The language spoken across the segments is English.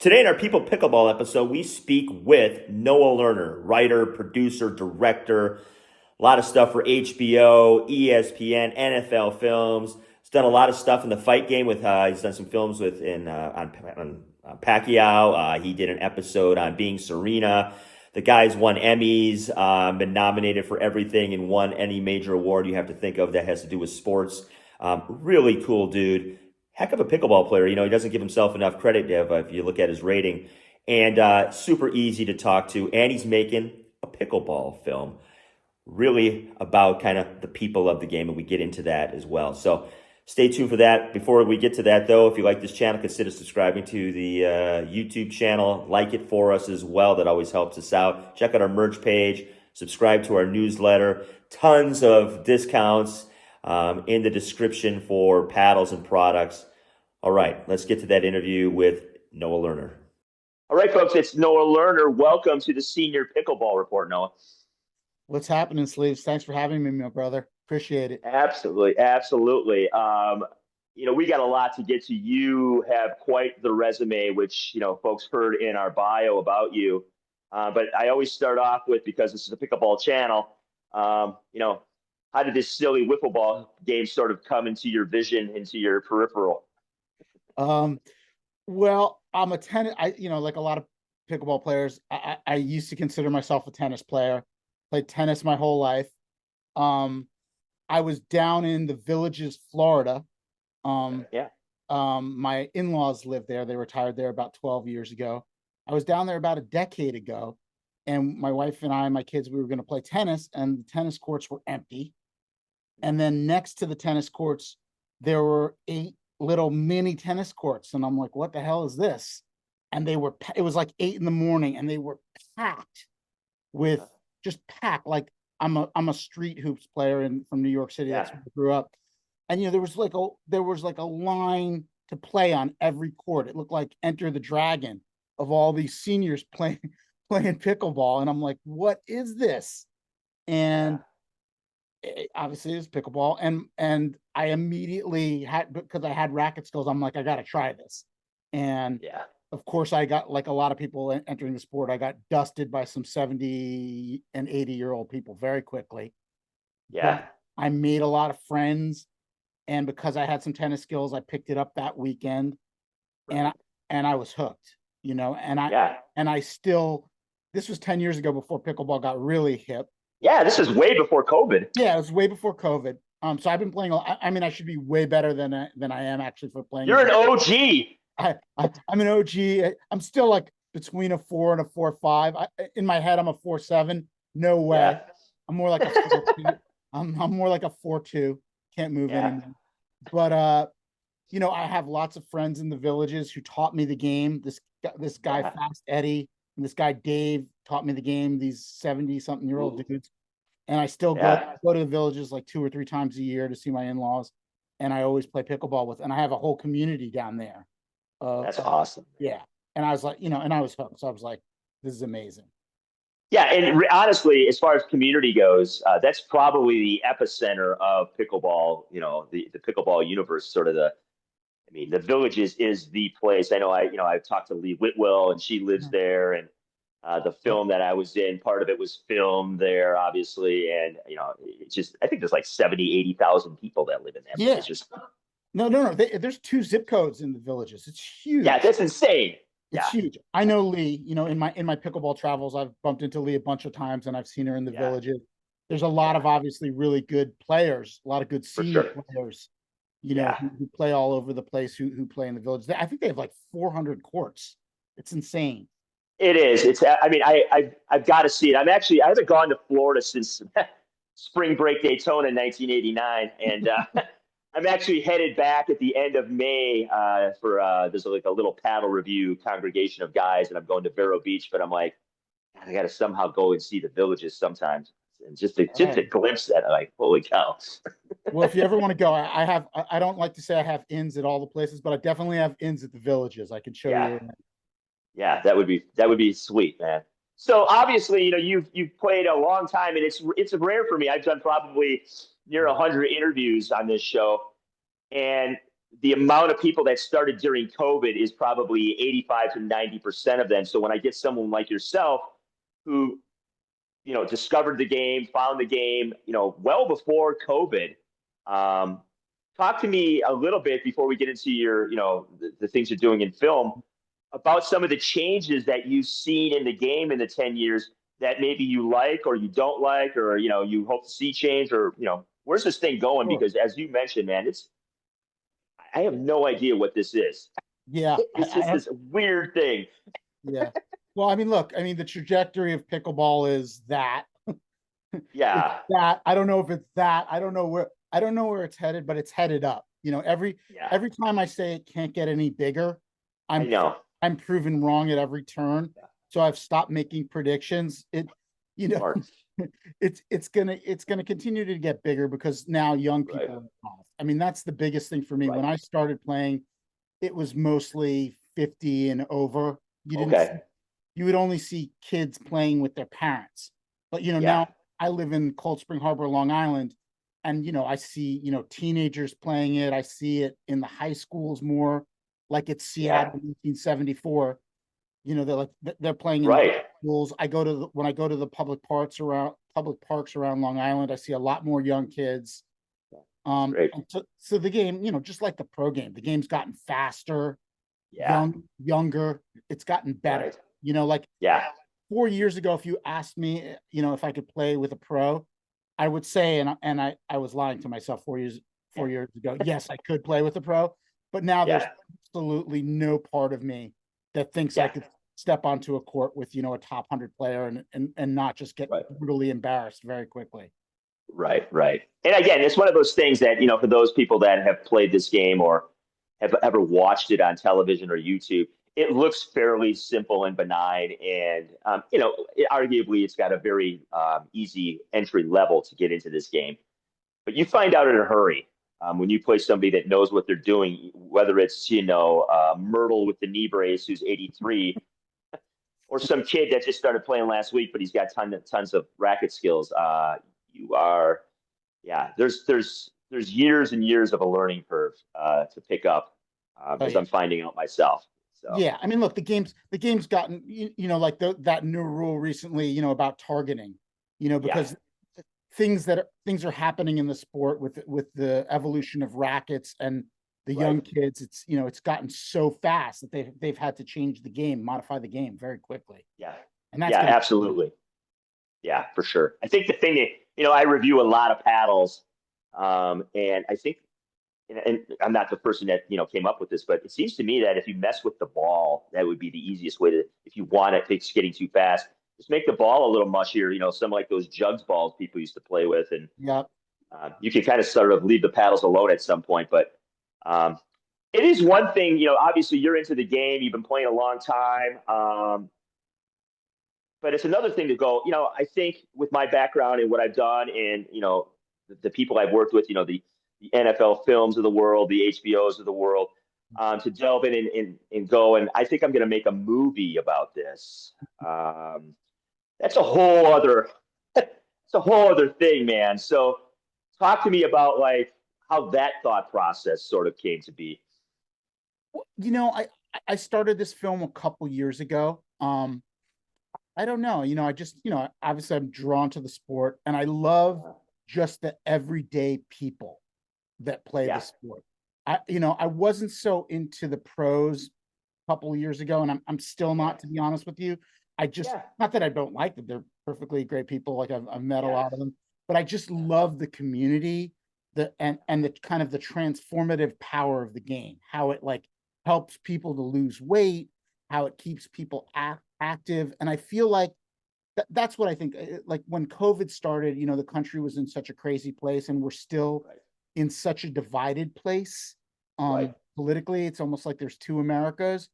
Today in our People Pickleball episode, we speak with Noah Lerner, writer, producer, director, a lot of stuff for HBO, ESPN, NFL films. He's done a lot of stuff in the fight game with. He's done some films with on Pacquiao. He did an episode on Being Serena. The guy's won Emmys, been nominated for everything, and won any major award you have to think of that has to do with sports. Really cool dude. Heck of a pickleball player. He doesn't give himself enough credit, if you look at his rating. And super easy to talk to. And he's making a pickleball film, really about kind of the people of the game, and we get into that as well. So stay tuned for that. Before we get to that, though, if you like this channel, consider subscribing to the YouTube channel. Like it for us as well. That always helps us out. Check out our merch page. Subscribe to our newsletter. Tons of discounts in the description for paddles and products. All right, let's get to that interview with Noah Lerner. All right, folks, it's Noah Lerner. Welcome to the Senior Pickleball Report, Noah. What's happening, Sleeves? Thanks for having me, my brother. Appreciate it. Absolutely, absolutely. We got a lot to get to. You have quite the resume, which, folks heard in our bio about you. But I always start off with, because this is a pickleball channel, how did this silly wiffle ball game sort of come into your vision, into your peripheral? Well, I'm a tennis. Like a lot of pickleball players, I used to consider myself a tennis player. Played tennis my whole life. I was down in the Villages, Florida. My in-laws lived there. They retired there about 12 years ago. I was down there about a decade ago, and my wife and I, my kids, we were going to play tennis, and the tennis courts were empty. And then next to the tennis courts, there were 8 little mini tennis courts, and I'm like, what the hell is this? And it was like 8 a.m, and they were packed with just packed. Like I'm a street hoops player from New York City. That's where I grew up. And there was like a line to play on every court. It looked like Enter the Dragon, of all these seniors playing pickleball. And I'm like, what is this? And obviously it's pickleball, and I immediately had, because I had racket skills, I'm like, I got to try this. And of course, I got, like a lot of people entering the sport, I got dusted by some 70 and 80-year-old people very quickly. But I made a lot of friends, and because I had some tennis skills, I picked it up that weekend, and I was hooked. And I still, this was 10 years ago, before pickleball got really hip. Yeah, this is way before COVID. Yeah, it was way before COVID. So I've been playing. I mean, I should be way better than I am actually for playing. You're an OG. I'm an OG. I'm still like between a 4 and a 4.5. In my head, I'm a 4.7. No way. Yeah. I'm more like a 4.2. I'm more like a 4.2. Can't move anymore. But I have lots of friends in the Villages who taught me the game. This guy Fast Eddie and this guy Dave taught me the game. These 70-something-year-old dudes. And I still go to the Villages like 2 or 3 times a year to see my in-laws, and I always play pickleball with. And I have a whole community down there. That's awesome. Yeah, and I was like, and I was hooked. So I was like, this is amazing. Yeah, and honestly, as far as community goes, that's probably the epicenter of pickleball. The pickleball universe, sort of the Villages is the place. I know I've talked to Lee Whitwell, and she lives there, and the film that I was in, part of it was filmed there, obviously. And, it's just, I think there's like 70, 80,000 people that live in there. Yeah. It's just... No. There's 2 zip codes in the Villages. It's huge. Yeah, that's insane. It's huge. I know Lee, in my pickleball travels, I've bumped into Lee a bunch of times, and I've seen her in the Villages. There's a lot of obviously really good players, a lot of good senior players, who play all over the place, who play in the Villages. I think they have like 400 courts. It's insane. It is. I've got to see it. I haven't gone to Florida since spring break Daytona in 1989. And I'm actually headed back at the end of May for there's like a little paddle review congregation of guys, and I'm going to Vero Beach. But I'm like, I got to somehow go and see the Villages sometimes, and just a glimpse at it. Like, holy cow. Well, if you ever want to go, I don't like to say I have ins at all the places, but I definitely have ins at the Villages. I can show you. Yeah, that would be sweet, man. So obviously, you've played a long time, and it's rare for me. I've done probably near 100 interviews on this show, and the amount of people that started during COVID is probably 85 to 90% of them. So when I get someone like yourself who, discovered the game, found the game, well before COVID, um, talk to me a little bit before we get into your, the things you're doing in film about some of the changes that you've seen in the game in the 10 years that maybe you like or you don't like, or, you hope to see change, or, where's this thing going? Sure. Because as you mentioned, man, I have no idea what this is. Yeah, It's just this weird thing. yeah. Well, I mean, look, I mean, the trajectory of pickleball is that it's Yeah. that. I don't know if it's that. I don't know where it's headed, but it's headed up. Yeah. Every time I say it can't get any bigger, I I'm know. I'm proven wrong at every turn. Yeah. So I've stopped making predictions. You know, Smart. it's gonna continue to get bigger because now young Right. people are involved. I mean, that's the biggest thing for me. Right. When I started playing, it was mostly 50 and over. Okay. You would only see kids playing with their parents. But Yeah. now I live in Cold Spring Harbor, Long Island, and I see, teenagers playing it. I see it in the high schools more, like it's Yeah. Seattle 1974. They're playing in the Right. schools. When I go to the public parks around Long Island, I see a lot more young kids. Great. And so the game, just like the pro game, the game's gotten faster, Yeah. younger. It's gotten better. Right. Like Yeah. 4 years ago, if you asked me, if I could play with a pro, I would say, and I was lying to myself 4 years ago. Yes, I could play with a pro, but now there's Yeah. absolutely no part of me that thinks I Yeah. could step onto a court with a top 100 player and not just get Right. brutally embarrassed very quickly. Right. Right. And again, it's one of those things that, for those people that have played this game or have ever watched it on television or YouTube, it looks fairly simple and benign. And, arguably, it's got a very easy entry level to get into this game. But you find out in a hurry when you play somebody that knows what they're doing, whether it's, Myrtle with the knee brace who's 83, or some kid that just started playing last week, but he's got tons of racket skills. You are, yeah. There's years and years of a learning curve to pick up, Oh as yeah. I'm finding out myself. So Yeah, I mean, look, the game's gotten like that new rule recently, about targeting, yeah, because things are happening in the sport with the evolution of rackets and the young right, kids. It's gotten so fast that they've had to change the game, modify the game very quickly, yeah, and that's yeah, gonna. absolutely, yeah, for sure. I think the thing that I review a lot of paddles, and I think and I'm not the person that came up with this, but it seems to me that if you mess with the ball, that would be the easiest way to, if you want it, it's getting too fast, just make the ball a little mushier. Some like those jugs balls people used to play with, and Yeah. you can kind of sort of leave the paddles alone at some point. But um, it is one thing. Obviously you're into the game, you've been playing a long time, but it's another thing to go. I think with my background and what I've done, and the people I've worked with, the NFL films of the world, the HBOs of the world, to delve in and go. And I think I'm going to make a movie about this. That's a whole other, it's a whole other thing, man. So talk to me about like how that thought process sort of came to be. Well, I started this film a couple years ago. I don't know. I just, obviously I'm drawn to the sport and I love just the everyday people that play the Yeah, sport. I wasn't so into the pros a couple of years ago, and I'm still yeah, not, to be honest with you. I just, yeah, not that I don't like them, they're perfectly great people. Like I've met a yeah, lot of them, but I just love the community, and the kind of the transformative power of the game, how it like helps people to lose weight, how it keeps people active. And I feel like that's what I think. Like when COVID started, the country was in such a crazy place, and we're still right, in such a divided place. right, Politically, it's almost like there's two Americas,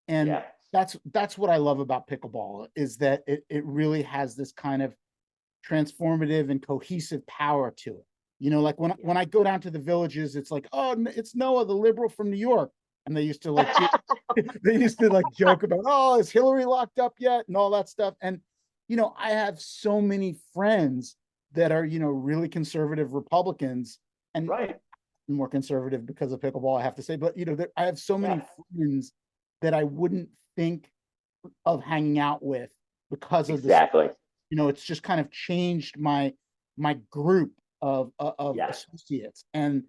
and yeah, that's what I love about pickleball, is that it really has this kind of transformative and cohesive power to it. Like yeah. when I go down to the villages, it's like, oh, it's Noah, the liberal from New York, and they used to like they used to like joke about, oh, is Hillary locked up yet, and all that stuff. And I have so many friends that are really conservative Republicans, and Right. more conservative because of pickleball, I have to say. But I have so Yeah, many friends that I wouldn't think of hanging out with because of this. exactly. It's just kind of changed my group of Yeah, associates, and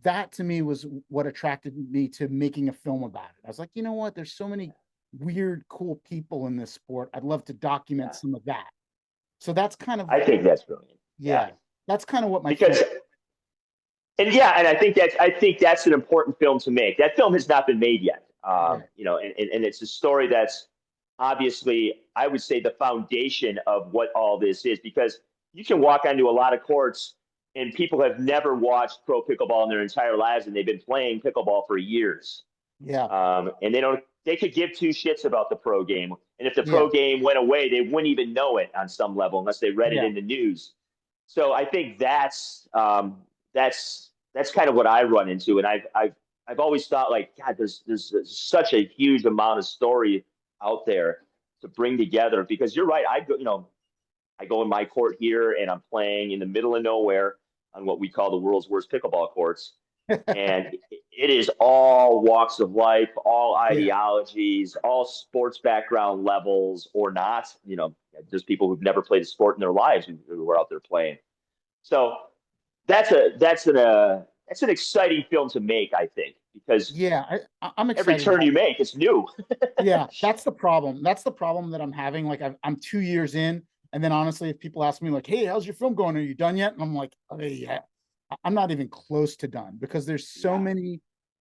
that to me was what attracted me to making a film about it. I was like, you know what? There's so many weird, cool people in this sport. I'd love to document yeah. some of that. So that's kind of I think that's brilliant. Yeah, yeah, that's kind of what my film. because and yeah, and I think that's an important film to make. That film has not been made yet. Right. And it's a story that's obviously, I would say, the foundation of what all this is, because you can walk onto a lot of courts and people have never watched pro pickleball in their entire lives, and they've been playing pickleball for years. Yeah. And they could give two shits about the pro game. And if the Yeah. pro game went away, they wouldn't even know it on some level unless they read it Yeah. in the news. So I think that's kind of what I run into. And I've always thought, like, God, there's such a huge amount of story out there to bring together, because you're right. I go in my court here and I'm playing in the middle of nowhere on what we call the world's worst pickleball courts. And it is all walks of life, all Yeah. ideologies, all sports background levels or not. There's people who've never played a sport in their lives who are out there playing. So that's an exciting film to make, I think, because Yeah. I'm every excited turn about you make, it's new. Yeah, that's the problem. That's the problem that I'm having. Like I'm 2 years in, and then honestly, if people ask me like, "Hey, how's your film going? Are you done yet?" And I'm like, "Oh yeah, I'm not even close to done," because Yeah,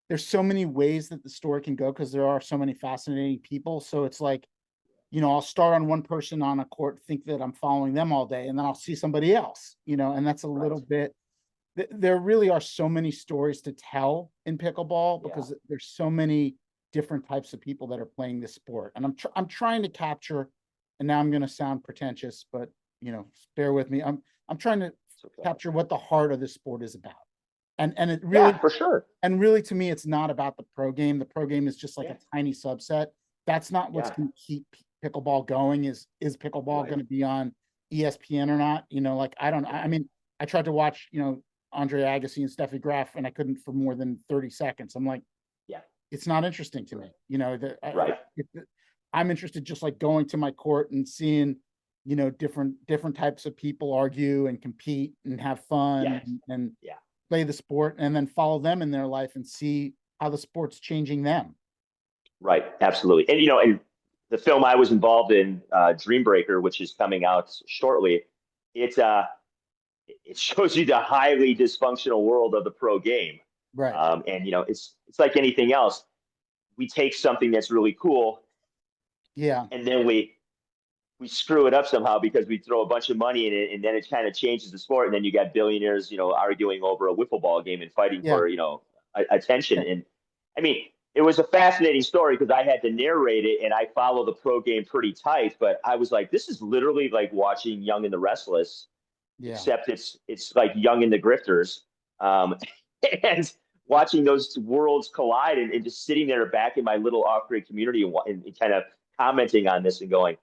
there's so many ways that the story can go because there are so many fascinating people. So it's like, I'll start on one person on a court, think that I'm following them all day, and then I'll see somebody else, and that's a right. little bit. There really are so many stories to tell in pickleball Yeah, because there's so many different types of people that are playing this sport, and I'm trying to capture. And now I'm going to sound pretentious, but bear with me. I'm trying to it's okay. capture what the heart of this sport is about, and it Yeah, really for sure. and really to me, it's not about the pro game. The pro game is just like Yeah, a tiny subset. That's not what's yeah, going to keep pickleball going. Is pickleball right. going to be on ESPN or not? Like I don't. I Right. mean, I tried to watch Andre Agassi and Steffi Graf, and I couldn't for more than 30 seconds. I'm like, Yeah, it's not interesting to me. right. I'm interested just like going to my court and seeing, different types of people argue and compete and have fun Yeah, and yeah. play the sport and then follow them in their life and see how the sport's changing them. Right, absolutely. And the film I was involved in, Dreambreaker, which is coming out shortly, it it shows you the highly dysfunctional world of the pro game. Right. And it's like anything else. We take something that's really cool, Yeah. and then we screw it up somehow because we throw a bunch of money in it, and then it kind of changes the sport. And then you got billionaires, arguing over a wiffle ball game and fighting Yeah. for attention. Yeah. And I mean, it was a fascinating story because I had to narrate it, and I follow the pro game pretty tight. But I was like, this is literally like watching Young and the Restless, Yeah. except it's like Young and the Grifters, and watching those worlds collide, and just sitting there back in my little off-grid community, and kind of commenting on this and going,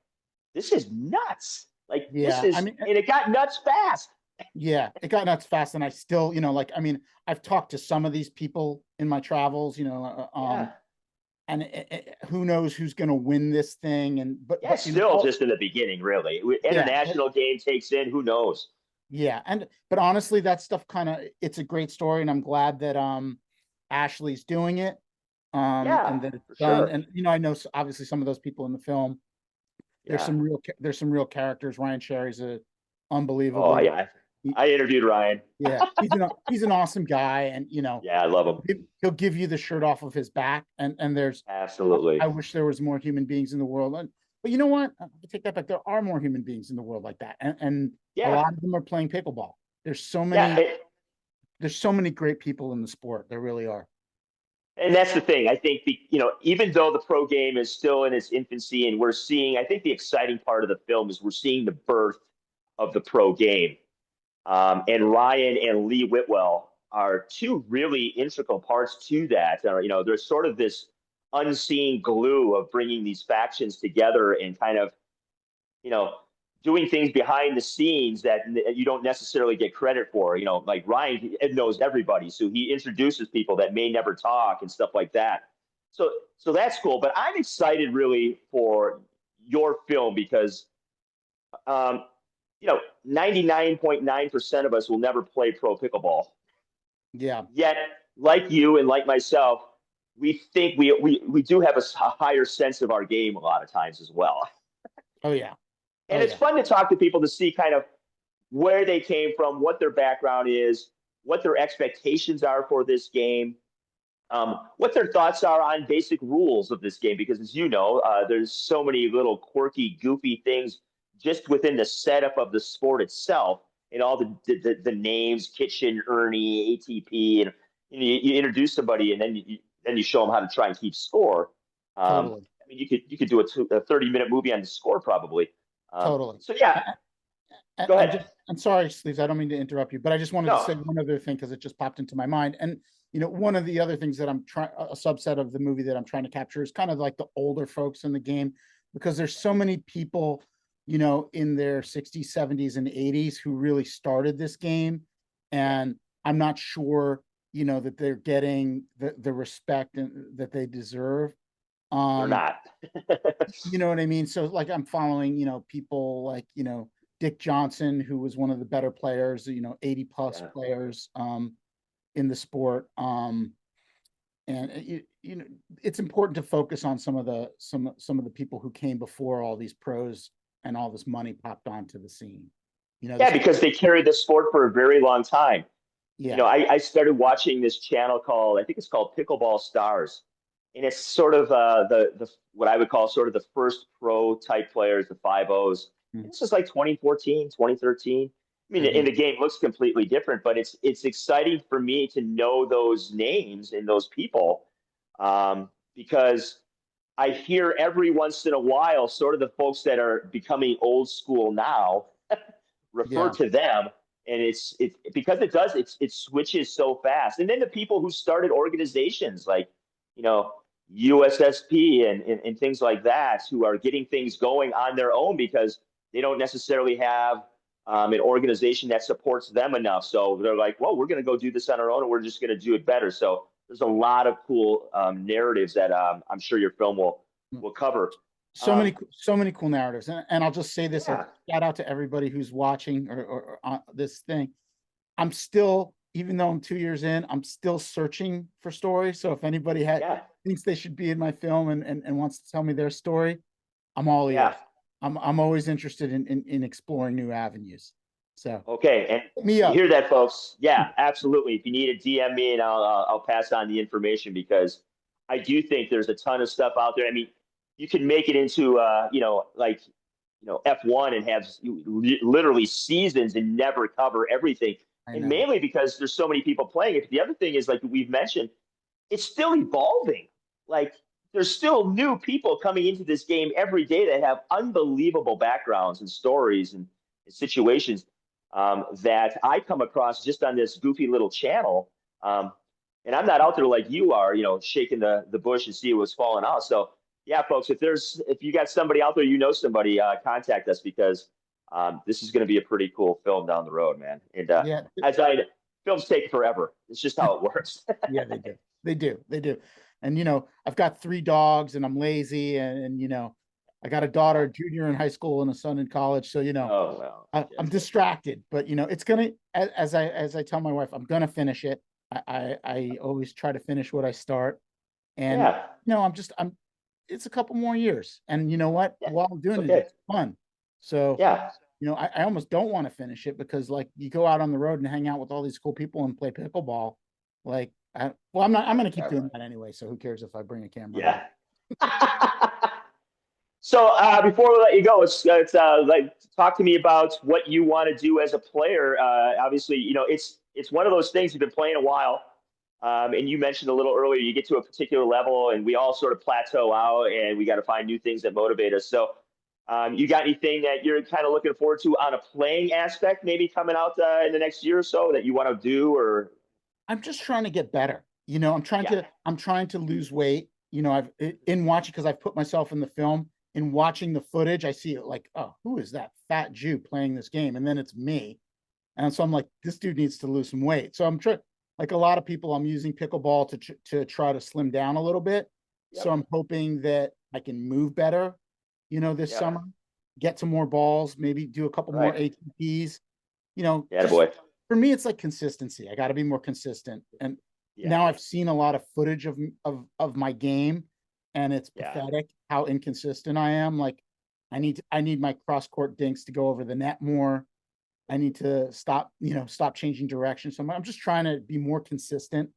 this is nuts. Like, this Yeah. I is, mean, and it got nuts fast. yeah, it got nuts fast. And I still, like, I mean, I've talked to some of these people in my travels, Yeah. and who knows who's going to win this thing. And, Yeah, but, still just in the beginning, really. yeah, International game takes in, who knows? yeah. But honestly, that stuff it's a great story. And I'm glad that, Ashley's doing it, Yeah, and that it's for done. sure. And, I know obviously some of those people in the film, Yeah. there's some real characters. Ryan Cherry's a Oh, unbelievable. yeah. He, I interviewed Ryan. yeah, he's an awesome guy, and Yeah, I love him. he'll give you the shirt off of his back. And there's, I Absolutely. wish there was more human beings in the world. But you know what? I take that back. There are more human beings in the world like that, and a Yeah. lot of them are playing pickleball. There's so Yeah. many. There's so many great people in the sport. There really are. And that's the thing. I think even though the pro game is still in its infancy, and we're seeing, I think the exciting part of the film is we're seeing the birth of the pro game. And Ryan and Lee Whitwell are two really integral parts to that. There's sort of this unseen glue of bringing these factions together and kind of, you know, doing things behind the scenes that you don't necessarily get credit for. You know, like Ryan knows everybody, so he introduces people that may never talk and stuff like that. So that's cool. But I'm excited really for your film because um, 99.9% of us will never play pro pickleball. Yeah. Yet, like you and like myself, we think we do have a higher sense of our game a lot of times as well. Oh yeah. And Oh it's yeah. fun to talk to people to see kind of where they came from, what their background is, what their expectations are for this game, what their thoughts are on basic rules of this game. Because as you know, there's so many little quirky, goofy things just within the setup of the sport itself, and all the names, Kitchen, Ernie, ATP, and you introduce somebody, and then you show them how to try and keep score. Totally. I mean, you could do a 30-minute movie on the score probably. Totally. So yeah, go And ahead. just, I'm sorry, Sleeves, I don't mean to interrupt you, but I just wanted to No, say one other thing because it just popped into my mind. And one of the other things that I'm trying, a subset of the movie that I'm trying to capture is kind of like the older folks in the game, because there's so many people, in their 60s, 70s, and 80s who really started this game. yeah, And I'm not sure, that they're getting the respect that they deserve. they're Um, not. you know what I mean? So like I'm following, people like, Dick Johnson, who was one of the better players, 80 plus Yeah. players in the sport. And it's important to focus on some of the people who came before all these pros and all this money popped onto the scene. Yeah, This because they carried the sport for a very long time. yeah, I started watching this channel called, I think it's called Pickleball Stars. And it's sort of the what I would call sort of the first pro type players, the 5 O's. mm-hmm. And this is like 2014, 2013. I mean, and the game looks completely different, but it's exciting for me to know those names and those people, because I hear every once in a while sort of the folks that are becoming old school now refer Yeah, to them, and it's because it switches so fast. And then the people who started organizations like you know USSP and things like that, who are getting things going on their own because they don't necessarily have an organization that supports them enough. So they're like, well, we're going to go do this on our own, and we're just going to do it better. So there's a lot of cool narratives that I'm sure your film will cover. Um, so many cool narratives. And I'll just say this, yeah, shout out to everybody who's watching or this thing. I'm still, even though I'm 2 years in, I'm still searching for stories. So if anybody yeah, thinks they should be in my film and wants to tell me their story, I'm all yeah. ears. I'm always interested in exploring new avenues. So Okay, and hit me you up. hear that, folks? Yeah, absolutely. If you need a DM me, and I'll pass on the information because I do think there's a ton of stuff out there. I mean, you can make it into like F1 and have literally seasons and never cover everything, I and know. mainly because there's so many people playing it. The other thing is, like we've mentioned, it's still evolving. Like there's still new people coming into this game every day that have unbelievable backgrounds and stories and situations, that I come across just on this goofy little channel. And I'm not out there like you are, shaking the bush and see what's falling out. So yeah, folks, if you got somebody out there, somebody, contact us because this is going to be a pretty cool film down the road, man. And Yeah. as I films take forever. It's just how it works. Yeah, they do. They do. They do. And I've got 3 dogs and I'm lazy and I got a daughter, Yeah. a junior in high school and a son in college. So, Oh well. I'm Yes. distracted, but it's gonna, as I tell my wife, I'm gonna finish it. I always try to finish what I start. And Yeah. I'm it's a couple more years. And you know what? Yeah. While I'm It's doing it, okay. it's fun. So, Yeah. I almost don't want to finish it because like you go out on the road and hang out with all these cool people and play pickleball. Like, I'm going to keep doing that anyway. So who cares if I bring a camera home? Yeah. So before we let you go, it's like talk to me about what you want to do as a player. Obviously, it's one of those things you've been playing a while, and you mentioned a little earlier. You get to a particular level, and we all sort of plateau out, and we got to find new things that motivate us. So, you got anything that you're kind of looking forward to on a playing aspect, maybe coming out in the next year or so that you want to do, or I'm just trying to get better. yeah, I'm trying to lose weight. I've in watching because I've put myself in the film. in watching the footage, I see it like, oh, who is that fat Jew playing this game? And then it's me. And so I'm like, this dude needs to lose some weight. So I'm trying, like a lot of people, I'm using pickleball to try to slim down a little bit. So Yep. I'm hoping that I can move better, this Yep. summer, get some more balls, maybe do a couple more Right. ATPs, Yeah, just boy. for me, it's like consistency. I got to be more consistent. And Yeah. now I've seen a lot of footage of my game, and it's Yeah. pathetic how inconsistent I am. Like I need my cross court dinks to go over the net more. I need to stop changing direction. So I'm just trying to be more consistent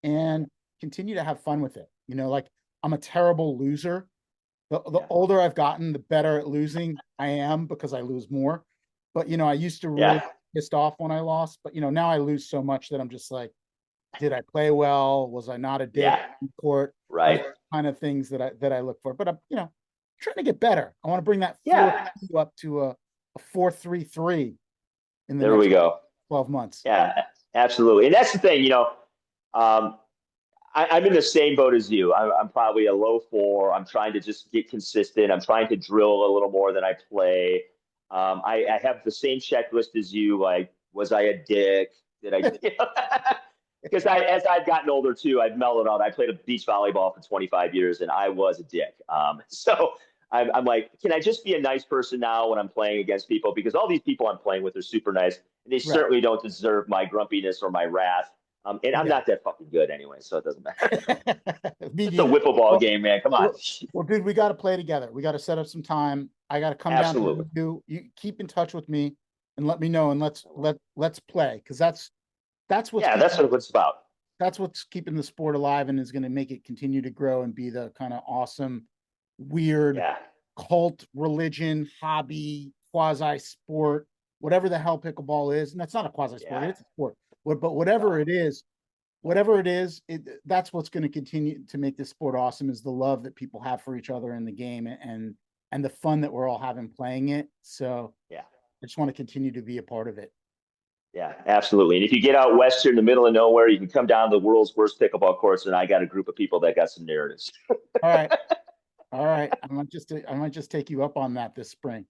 and continue to have fun with it. Like I'm a terrible loser. The older I've gotten, the better at losing I am because I lose more. But I used to really Yeah. pissed off when I lost. But now I lose so much that I'm just like, did I play well? Was I not a dick Yeah. in court? Those Right. kind of things that I look for. But I'm trying to get better. I want to bring that Yeah. 4-2 up to a 4-3-3 in the There we next go. 12 months. Yeah, absolutely. And that's the thing, um, I'm in the same boat as you. I'm probably a low four. I'm trying to just get consistent. I'm trying to drill a little more than I play. I have the same checklist as you. Like, was I a dick? Did I? Because as I've gotten older too, I've mellowed out. I played a beach volleyball for 25 years, and I was a dick. So I'm like, can I just be a nice person now when I'm playing against people? Because all these people I'm playing with are super nice, and they Right. certainly don't deserve my grumpiness or my wrath. And I'm Yeah. not that fucking good anyway, so it doesn't matter. Me It's a neither. wiffle ball Well, game, man. Come on. well, dude, we got to play together. We got to set up some time. I got to come down to Absolutely. you. You keep in touch with me and let me know, and let's play because that's what's Yeah, that's keeping what it's about. that's what's keeping the sport alive and is going to make it continue to grow and be the kind of awesome, weird Yeah. cult religion hobby quasi sport, whatever the hell pickleball is. And that's not a quasi sport; Yeah. it's a sport. But No. whatever it is, that's what's going to continue to make this sport awesome is the love that people have for each other in the game and the fun that we're all having playing it. So Yeah. I just want to continue to be a part of it. Yeah, absolutely. And if you get out west here in the middle of nowhere, you can come down to the world's worst pickleball courts, and I got a group of people that got some narratives. All right. All right. I might just take you up on that this spring.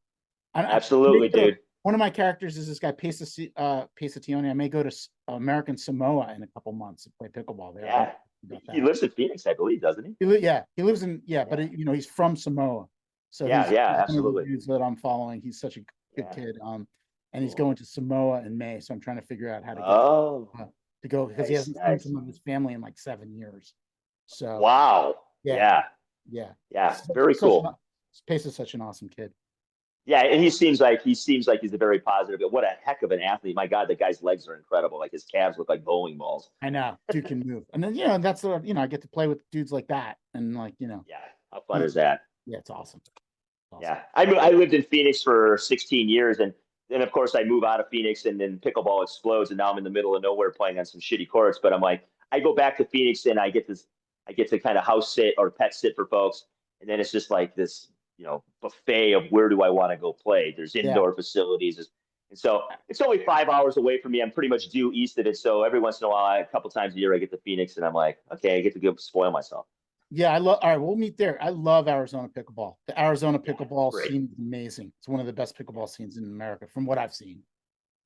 I may Absolutely, go to, dude. one of my characters is this guy Pesatione. I may go to American Samoa in a couple months to play pickleball there. Yeah. About He that. lives in Phoenix, I believe, doesn't he? Yeah, he lives in but Yeah. he's from Samoa, so Yeah, he's yeah, one of the absolutely. dudes that I'm following. He's such a good Yeah. kid. And he's Cool. going to Samoa in May, so I'm trying to figure out how to get Oh, to go because he nice, hasn't seen nice. some of his family in like 7 years. So Wow. yeah, Yeah, yeah, yeah. such, Very such an cool. Pace is such an awesome kid. Yeah, and he seems like he's a very positive. What a heck of an athlete! My God, the guy's legs are incredible. Like his calves look like bowling balls. I know, dude can move, and then that's I get to play with dudes like that, and like Yeah, how fun he, is that? yeah, it's awesome. Awesome. Yeah, I lived in Phoenix for 16 years, and then of course I move out of Phoenix, and then pickleball explodes, and now I'm in the middle of nowhere playing on some shitty courts. But I'm like, I go back to Phoenix, and I get to kind of house sit or pet sit for folks, and then it's just like this, buffet of where do I want to go play. There's Yeah, indoor facilities, and so it's only 5 hours away from me. I'm pretty much due east of it, so every once in a while, a couple times a year, I get to Phoenix, and I'm like, okay, I get to go spoil myself. yeah, I love. All right, we'll meet there. I love Arizona pickleball. The Arizona Yeah, pickleball great. scene is amazing. It's one of the best pickleball scenes in America, from what I've seen.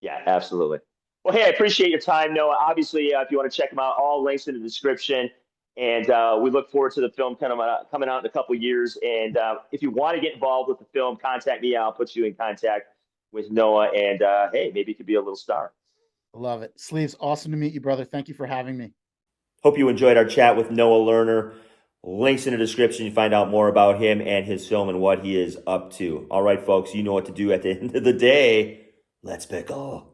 Yeah, absolutely. Well, hey, I appreciate your time, Noah. Obviously, if you want to check them out, all links in the description. And we look forward to the film coming out in a couple of years. And if you want to get involved with the film, contact me. I'll put you in contact with Noah. And hey, maybe you could be a little star. I love it. Sleeves, awesome to meet you, brother. Thank you for having me. Hope you enjoyed our chat with Noah Lerner. Links in the description. You find out more about him and his film and what he is up to. All right, folks, you know what to do at the end of the day. Let's pickle.